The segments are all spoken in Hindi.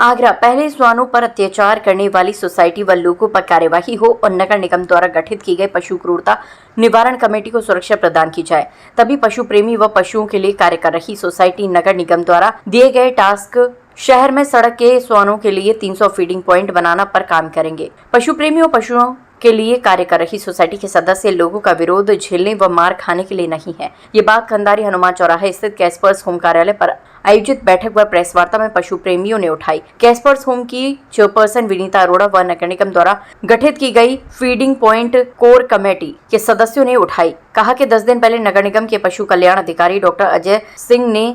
आगरा पहले श्वानों पर अत्याचार करने वाली सोसाइटी व लोगों पर कार्यवाही हो और नगर निगम द्वारा गठित की गई पशु क्रूरता निवारण कमेटी को सुरक्षा प्रदान की जाए, तभी पशु प्रेमी व पशुओं के लिए कार्य कर रही सोसाइटी नगर निगम द्वारा दिए गए टास्क शहर में सड़क के श्वानों के लिए 300 फीडिंग पॉइंट बनाना पर काम करेंगे। पशु प्रेमियों पशुओं के लिए कार्य कर रही सोसाइटी के सदस्य लोगों का विरोध झेलने व मार खाने के लिए नहीं है। ये बात खंडारी हनुमान चौराहे स्थित कैस्पर्स होम कार्यालय पर आयोजित बैठक व प्रेस वार्ता में पशु प्रेमियों ने उठाई। कैस्पर्स होम की चेयरपर्सन विनीता अरोड़ा व नगर निगम द्वारा गठित की गई फीडिंग पॉइंट कोर कमेटी के सदस्यों ने उठाई। कहा कि 10 दिन पहले नगर निगम के पशु कल्याण अधिकारी डॉक्टर अजय सिंह ने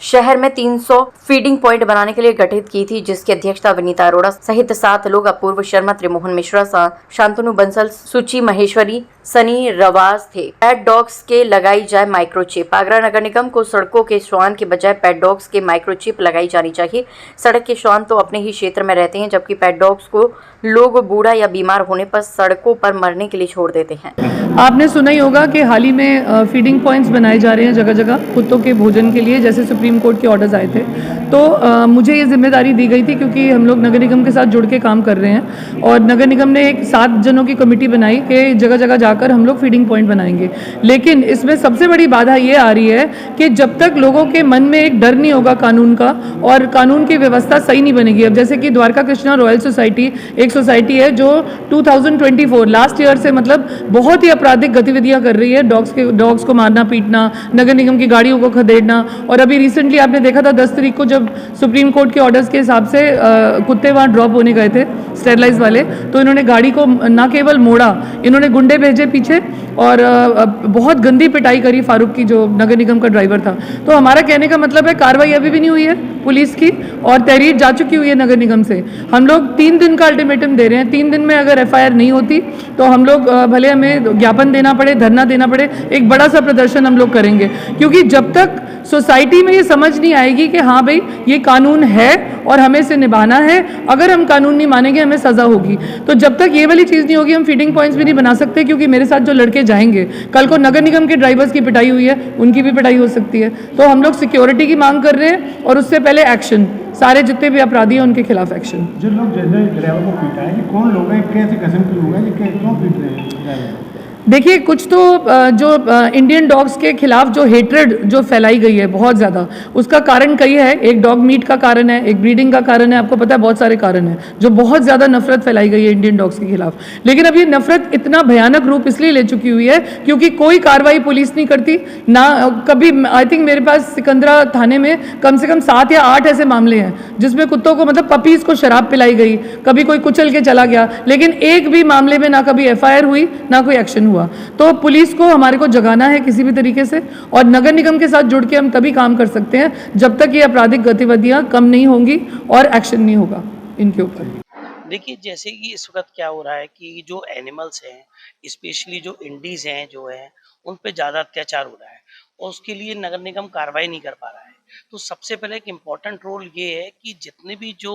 शहर में 300 फीडिंग पॉइंट बनाने के लिए गठित की थी, जिसकी अध्यक्षता विनीता अरोड़ा सहित 7 लोग अपूर्व शर्मा, त्रिमोहन मिश्रा, शांतनु बंसल, सुची महेश्वरी, सनी रवाज थे। पेट डॉग्स के लगाई जाए माइक्रोचिप। आगरा नगर निगम को सड़कों के श्वान के बजाय पेट डॉग्स के माइक्रोचिप लगाई जानी चाहिए। सड़क के श्वान तो अपने ही क्षेत्र में रहते हैं, जबकि पेट डॉग्स को लोग बूढ़ा या बीमार होने पर सड़कों पर मरने के लिए छोड़ देते हैं। आपने सुना ही होगा कि हाल ही में फीडिंग पॉइंट्स बनाए जा रहे हैं जगह जगह कुत्तों के भोजन के लिए, जैसे सुप्रीम कोर्ट के ऑर्डर्स आए थे। तो मुझे ये जिम्मेदारी दी गई थी क्योंकि हम लोग नगर निगम के साथ जुड़ के काम कर रहे हैं और नगर निगम ने एक 7 जनों की कमेटी बनाई कि जगह जगह जाकर हम लोग फीडिंग पॉइंट बनाएंगे। लेकिन इसमें सबसे बड़ी बाधा ये आ रही है कि जब तक लोगों के मन में एक डर नहीं होगा कानून का और कानून की व्यवस्था सही नहीं बनेगी। अब जैसे कि द्वारका कृष्णा रॉयल सोसाइटी एक सोसाइटी है जो 2024 लास्ट ईयर से मतलब बहुत ही आपराधिक गतिविधियां कर रही है, डॉग्स को मारना पीटना, नगर निगम की गाड़ियों को खदेड़ना। और अभी रिसेंटली आपने देखा था 10 तारीख को जब सुप्रीम कोर्ट के ऑर्डर्स के हिसाब से कुत्ते वहाँ ड्रॉप होने गए थे स्टेरलाइज वाले, तो इन्होंने गाड़ी को ना केवल मोड़ा, इन्होंने गुंडे भेजे पीछे और बहुत गंदी पिटाई करी फारूक की, जो नगर निगम का ड्राइवर था। तो हमारा कहने का मतलब है कार्रवाई अभी भी नहीं हुई है पुलिस की और तहरीर जा चुकी हुई है नगर निगम से। हम लोग 3 दिन का अल्टीमेटम दे रहे हैं। 3 दिन में अगर FIR नहीं होती तो हम लोग भले हमें ज्ञापन देना पड़े, धरना देना पड़े, एक बड़ा सा प्रदर्शन हम लोग करेंगे। क्योंकि जब तक सोसाइटी में ये समझ नहीं आएगी कि हाँ भाई ये कानून है और हमें इसे निभाना है, अगर हम कानून नहीं मानेंगे हमें सजा होगी। तो जब तक ये वाली चीज़ नहीं होगी हम फीडिंग पॉइंट्स भी नहीं बना सकते। क्योंकि मेरे साथ जो लड़के जाएंगे, कल को नगर निगम के ड्राइवर्स की पिटाई हुई है, उनकी भी पिटाई हो सकती है। तो हम लोग सिक्योरिटी की मांग कर रहे हैं और उससे पहले एक्शन, सारे जितने भी अपराधी हैं उनके खिलाफ एक्शन। जो लोग जैसे ड्राइवर को पीटा है, ये कौन लोग हैं, कैसे किस्म के लोग हैं, क्यों पीट रहे हैं ड्राइवर? देखिए, कुछ तो जो इंडियन डॉग्स के खिलाफ जो हेट्रेड जो फैलाई गई है बहुत ज़्यादा, उसका कारण कई है। एक डॉग मीट का कारण है, एक ब्रीडिंग का कारण है, आपको पता है बहुत सारे कारण हैं जो बहुत ज़्यादा नफरत फैलाई गई है इंडियन डॉग्स के खिलाफ। लेकिन अब ये नफरत इतना भयानक रूप इसलिए ले चुकी हुई है क्योंकि कोई कार्रवाई पुलिस नहीं करती ना कभी। आई थिंक मेरे पास सिकंदरा थाने में कम से कम 7 या 8 ऐसे मामले हैं जिसमें कुत्तों को मतलब पपीज़ को शराब पिलाई गई, कभी कोई कुचल के चला गया, लेकिन एक भी मामले में ना कभी FIR हुई ना कोई एक्शन हुआ। तो पुलिस को हमारे को जगाना है किसी भी तरीके से, और नगर निगम के साथ जुड़ के हम तभी काम कर सकते हैं जब तक ये आपराधिक गतिविधियां कम नहीं होंगी और एक्शन नहीं होगा इनके ऊपर। देखिए, जैसे कि इस वक्त क्या हो रहा है कि जो एनिमल्स हैं, स्पेशली जो इंडीज हैं जो है, उन पे ज़्यादा अत्याचार हो रहा है और उसके लिए नगर निगम कार्रवाई नहीं कर पा रहा है। तो सबसे पहले एक इम्पॉर्टेंट रोल ये है कि जितने भी जो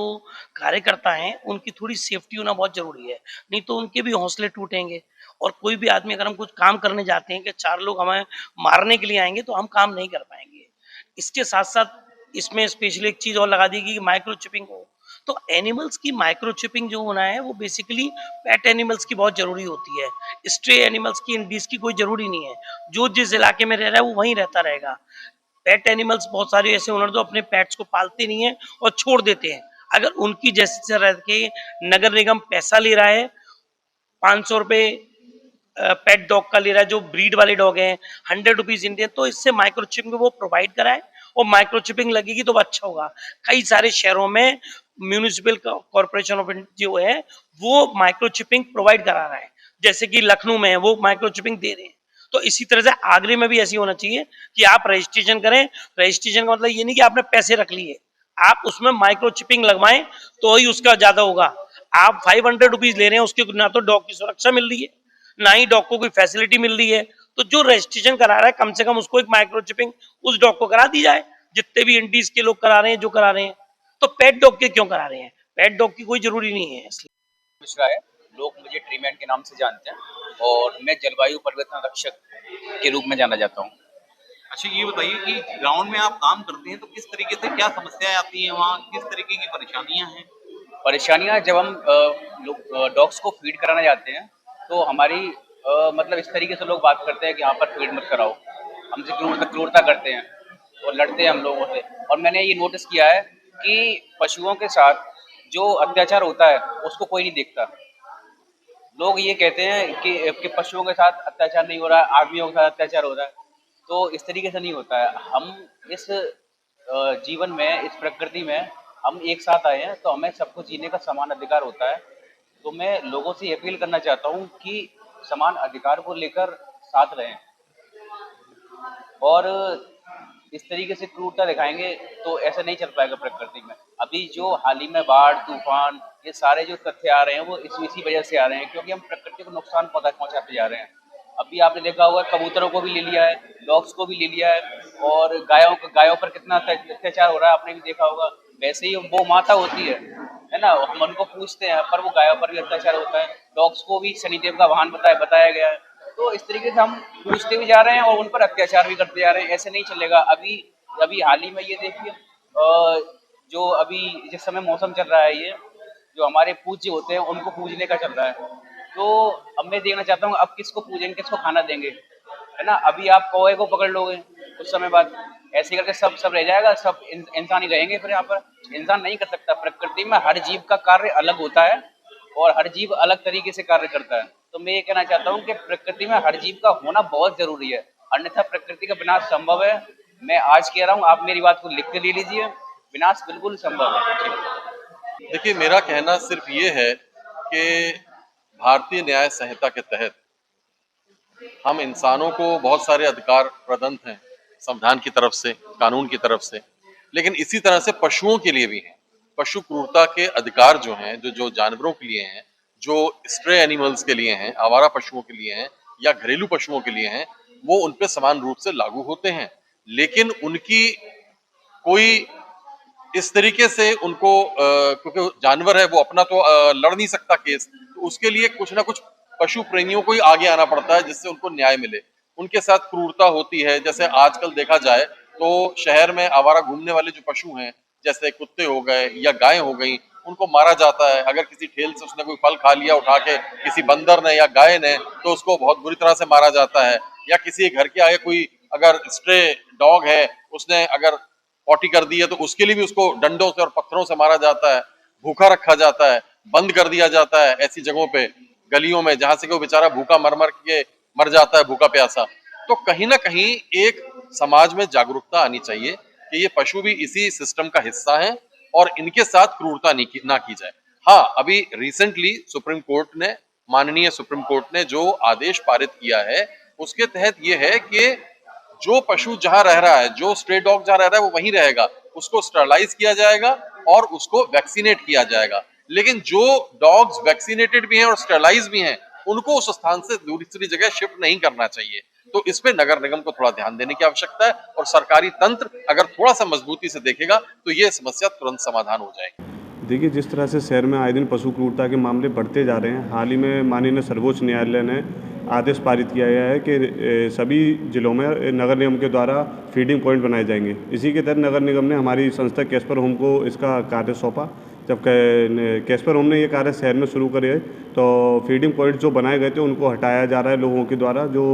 कार्यकर्ता हैं उनकी थोड़ी सेफ्टी होना बहुत ज़रूरी है, नहीं तो उनके भी हौसले टूटेंगे। और कोई भी आदमी, अगर हम कुछ काम करने जाते हैं कि 4 लोग हमें मारने के लिए आएंगे तो हम काम नहीं कर पाएंगे। इसके साथ साथ इसमें स्पेशली एक चीज़ और लगा दी कि माइक्रो चिपिंग हो, तो एनिमल्स की माइक्रो चिपिंग जो होना है वो बेसिकली पेट एनिमल्स की बहुत जरूरी होती है। स्ट्रे एनिमल्स की, इंडीज की कोई जरूरी नहीं है। जो जिस इलाके में रह रहा है वो वहीं रहता रहेगा। पेट एनिमल्स बहुत सारे ऐसे ओनर जो अपने पेट्स को पालते नहीं है और छोड़ देते हैं। अगर उनकी जैसे रह के नगर निगम पैसा ले रहा है, 500 रुपए पेट डॉग का ले रहा है, जो ब्रीड वाले डॉग हैं 100 रुपीज इंडियन, तो इससे माइक्रोचिपिंग वो प्रोवाइड कराए और माइक्रोचिपिंग लगेगी तो अच्छा होगा। कई सारे शहरों में म्यूनिसिपल कॉर्पोरेशन ऑफ इंडिया जो है वो माइक्रोचिपिंग प्रोवाइड करा रहा है, जैसे कि लखनऊ में है वो माइक्रोचिपिंग दे रहे हैं। तो इसी तरह से आगरे में भी ऐसी होना चाहिए कि आप रजिस्ट्रेशन करें। रजिस्ट्रेशन का मतलब ये नहीं कि आपने पैसे रख लिए, आप उसमें माइक्रोचिपिंग लगवाएं तो ही उसका ज्यादा होगा। आप 500 रुपीज ले रहे हैं, उसके ना तो डॉग की सुरक्षा मिल रही है, ना ही डॉग को कोई फैसिलिटी मिल रही है। तो जो रजिस्ट्रेशन करा रहा है कम से कम उसको एक माइक्रोचिपिंग उस डॉग को करा दी जाए, जितने भी इंडीज के लोग करा रहे हैं, जो करा रहे हैं। तो पेट डॉग के क्यों करा रहे हैं? पेट डॉग की कोई जरूरी नहीं है। इसलिए मिश्रा है, लोग मुझे ट्रीमैन के नाम से जानते हैं और मैं जलवायु परिवर्तन रक्षक के रूप में जाना जाता हूँ। अच्छा, ये बताइए कि ग्राउंड में आप काम करते हैं तो किस तरीके से क्या समस्याएं आती हैं वहाँ, किस तरीके की परेशानियां हैं? परेशानियाँ जब हम लोग डॉग्स को फीड कराने जाते हैं तो हमारी मतलब इस तरीके से लोग बात करते हैं कि यहाँ पर फीड मत कराओ, हमसे क्रूरता करते हैं और लड़ते हैं हम लोगों से। और मैंने ये नोटिस किया है कि पशुओं के साथ जो अत्याचार होता है उसको कोई नहीं देखता। लोग ये कहते हैं कि पशुओं के साथ अत्याचार नहीं हो रहा है, आदमियों के साथ अत्याचार हो रहा है, तो इस तरीके से नहीं होता है। हम इस जीवन में, इस प्रकृति में हम एक साथ आए हैं, तो हमें सबको जीने का समान अधिकार होता है। तो मैं लोगों से अपील करना चाहता हूँ कि समान अधिकार को लेकर साथ रहें और इस तरीके से क्रूरता दिखाएंगे तो ऐसा नहीं चल पाएगा प्रकृति में। अभी जो हाल ही में बाढ़, तूफान, ये सारे जो तथ्य आ रहे हैं वो इसी वजह से आ रहे हैं, क्योंकि हम प्रकृति को नुकसान पहुंचाते जा रहे हैं। अभी आपने देखा होगा कबूतरों को भी ले लिया है, डॉग्स को भी ले लिया है, और गायों पर कितना अत्याचार हो रहा है आपने भी देखा होगा। वैसे ही वो माता होती है ना, हम उनको पूछते हैं पर वो गायों पर भी अत्याचार होता है। डॉग्स को भी शनिदेव का वाहन बताया गया है। तो इस तरीके से हम पूछते भी जा रहे हैं और उन पर अत्याचार भी करते जा रहे हैं। ऐसे नहीं चलेगा। अभी अभी हाल ही में ये देखिए, जो अभी जिस समय मौसम चल रहा है, ये जो हमारे पूज्य होते हैं उनको पूजने का चल रहा है। तो अब मैं देखना चाहता हूँ अब किसको पूजेंगे, किसको खाना देंगे, है ना। अभी आप कौवे को पकड़ लोगे, कुछ समय बाद ऐसे करके सब रह जाएगा, सब इंसान ही रहेंगे फिर यहाँ पर। इंसान नहीं कर सकता। प्रकृति में हर जीव का कार्य अलग होता है और हर जीव अलग तरीके से कार्य करता है। तो मैं ये कहना चाहता हूँ कि प्रकृति में हर जीव का होना बहुत जरूरी है, अन्यथा प्रकृति का विनाश संभव है। मैं आज कह रहा हूँ, आप मेरी बात को लिख के ले लीजिए, विनाश बिल्कुल संभव है। देखिए, मेरा कहना सिर्फ ये है कि भारतीय न्याय संहिता के तहत हम इंसानों को बहुत सारे अधिकार प्रदत्त हैं संविधान की तरफ से, कानून की तरफ से, लेकिन इसी तरह से पशुओं के लिए भी हैं। पशु क्रूरता के अधिकार जो हैं, जो जानवरों के लिए हैं, जो स्ट्रे एनिमल्स के लिए हैं, आवारा पशुओं के लिए हैं या घरेलू पशुओं के लिए हैं, वो उन पे समान रूप से लागू होते हैं। लेकिन उनकी कोई इस तरीके से उनको क्योंकि जानवर है वो अपना तो लड़ नहीं सकता केस, तो उसके लिए कुछ ना कुछ पशु प्रेमियों को ही आगे आना पड़ता है जिससे उनको न्याय मिले। उनके साथ क्रूरता होती है। जैसे आजकल देखा जाए तो शहर में आवारा घूमने वाले जो पशु हैं, जैसे कुत्ते हो गए या गाय हो गई, उनको मारा जाता है। अगर किसी ठेल से उसने कोई फल खा लिया उठा के किसी बंदर ने या गाय ने, तो उसको बहुत बुरी तरह से मारा जाता है। या किसी घर के आगे कोई अगर स्ट्रे डॉग है, उसने अगर पॉटी कर दी है तो उसके लिए भी उसको डंडों से और पत्थरों से मारा जाता है, भूखा रखा जाता है, बंद कर दिया जाता है ऐसी जगहों पे, गलियों में, जहां से कि वो बेचारा भूखा मर जाता है, भूखा प्यासा। तो कहीं ना कहीं एक समाज में जागरूकता आनी चाहिए कि ये पशु भी इसी सिस्टम का हिस्सा है और इनके साथ क्रूरता ना की जाए। हाँ, अभी रिसेंटली माननीय सुप्रीम कोर्ट ने जो आदेश पारित किया है, उसके तहत ये है कि जो पशु जहां रह रहा है, जो स्ट्रे डॉग जहां रह रहा है वो वहीं रहेगा, उसको स्टरलाइज किया जाएगा और उसको वैक्सीनेट किया जाएगा। लेकिन जो डॉग्स वैक्सीनेटेड भी हैं और स्टरलाइज भी हैं, उनको उस स्थान से दूसरी जगह शिफ्ट नहीं करना चाहिए। तो इस पे नगर निगम को थोड़ा ध्यान देने की आवश्यकता है और सरकारी तंत्र अगर थोड़ा सा मजबूती से देखेगा तो ये समस्या तुरंत समाधान हो जाएगी। देखिए, जिस तरह से शहर में आए दिन पशु क्रूरता के मामले बढ़ते जा रहे हैं, हाल ही में माननीय सर्वोच्च न्यायालय ने आदेश पारित किया गया है कि सभी जिलों में नगर निगम के द्वारा फीडिंग पॉइंट बनाए जाएंगे। इसी के तहत नगर निगम ने हमारी संस्था कैस्पर होम को इसका कार्य सौंपा। जब कैस्पर होम ने ये कार्य शहर में शुरू करे तो फीडिंग पॉइंट जो बनाए गए थे उनको हटाया जा रहा है लोगों के द्वारा जो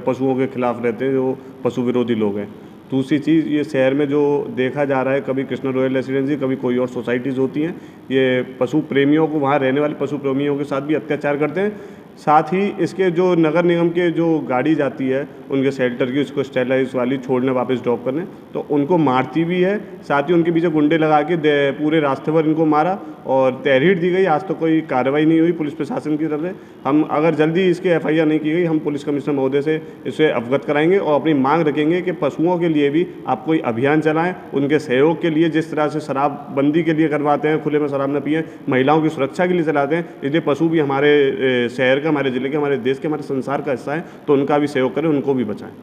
पशुओं के खिलाफ रहते हैं, जो पशु विरोधी लोग हैं। दूसरी चीज़, ये शहर में जो देखा जा रहा है, कभी कृष्णा रॉयल रेसिडेंसी, कभी कोई और सोसाइटीज़ होती हैं, ये पशु प्रेमियों को, वहाँ रहने वाले पशु प्रेमियों के साथ भी अत्याचार करते हैं। साथ ही इसके जो नगर निगम के जो गाड़ी जाती है उनके शेल्टर की, उसको स्टेलाइज वाली छोड़ने वापस ड्रॉप करने, तो उनको मारती भी है। साथ ही उनके पीछे गुंडे लगा के पूरे रास्ते पर इनको मारा और तहरीर दी गई। आज तो कोई कार्रवाई नहीं हुई पुलिस प्रशासन की तरफ से। हम अगर जल्दी इसके FIR नहीं की गई, हम पुलिस कमिश्नर महोदय से इसे अवगत कराएंगे और अपनी मांग रखेंगे कि पशुओं के लिए भी आप कोई अभियान चलाएं, उनके सहयोग के लिए। जिस तरह से शराबबंदी के लिए करवाते हैं, खुले में शराब न पिएं, महिलाओं की सुरक्षा के लिए चलाते हैं, इसलिए पशु भी हमारे शहर का, हमारे ज़िले के, हमारे देश के, हमारे संसार का हिस्सा है, तो उनका भी सहयोग करें, उनको भी बचाएं।